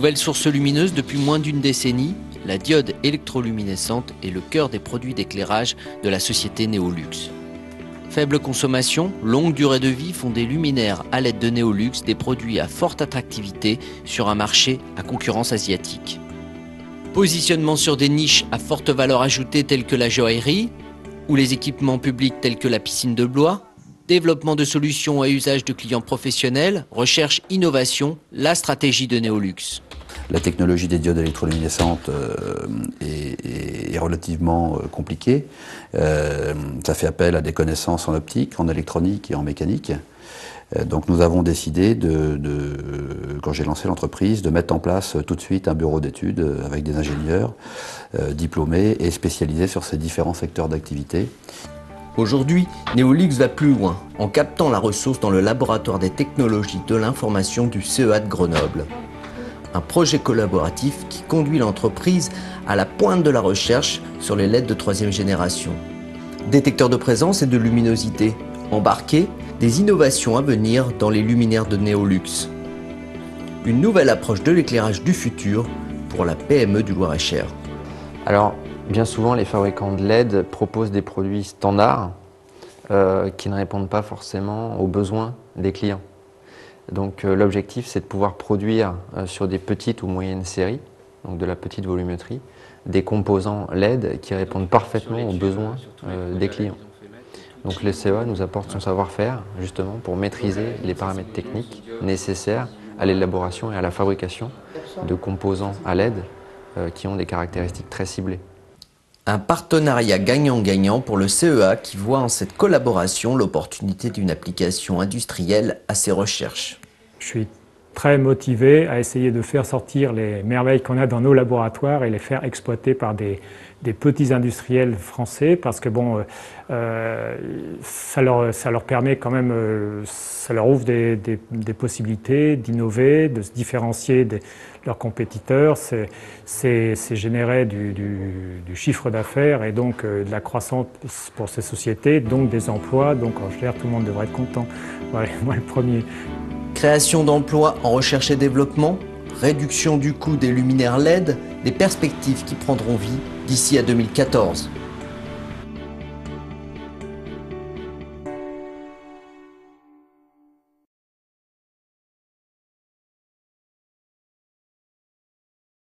Nouvelle source lumineuse depuis moins d'une décennie, la diode électroluminescente est le cœur des produits d'éclairage de la société Néolux. Faible consommation, longue durée de vie font des luminaires à l'aide de Néolux des produits à forte attractivité sur un marché à concurrence asiatique. Positionnement sur des niches à forte valeur ajoutée telles que la joaillerie ou les équipements publics tels que la piscine de Blois, développement de solutions à usage de clients professionnels, recherche, innovation, la stratégie de Néolux. La technologie des diodes électroluminescentes est relativement compliquée. Ça fait appel à des connaissances en optique, en électronique et en mécanique. Donc nous avons décidé, quand j'ai lancé l'entreprise, de mettre en place tout de suite un bureau d'études avec des ingénieurs diplômés et spécialisés sur ces différents secteurs d'activité. Aujourd'hui, Néolux va plus loin en captant la ressource dans le laboratoire des technologies de l'information du CEA de Grenoble. Un projet collaboratif qui conduit l'entreprise à la pointe de la recherche sur les LED de 3e génération. Détecteurs de présence et de luminosité embarqués, des innovations à venir dans les luminaires de Néolux. Une nouvelle approche de l'éclairage du futur pour la PME du Loir-et-Cher. Alors, bien souvent, les fabricants de LED proposent des produits standards qui ne répondent pas forcément aux besoins des clients. Donc l'objectif, c'est de pouvoir produire sur des petites ou moyennes séries, donc de la petite volumétrie, des composants LED qui répondent parfaitement aux besoins des clients. Donc le CEA nous apporte son savoir-faire justement pour maîtriser les paramètres techniques nécessaires à l'élaboration et à la fabrication de composants à LED qui ont des caractéristiques très ciblées. Un partenariat gagnant-gagnant pour le CEA qui voit en cette collaboration l'opportunité d'une application industrielle à ses recherches. Je suis très motivé à essayer de faire sortir les merveilles qu'on a dans nos laboratoires et les faire exploiter par des petits industriels français parce que bon, ça leur permet quand même, ça leur ouvre des possibilités d'innover, de se différencier de leurs compétiteurs, c'est générer du chiffre d'affaires et donc de la croissance pour ces sociétés, donc des emplois, donc en général tout le monde devrait être content, ouais, moi le premier. Création d'emplois en recherche et développement, réduction du coût des luminaires LED, des perspectives qui prendront vie d'ici à 2014.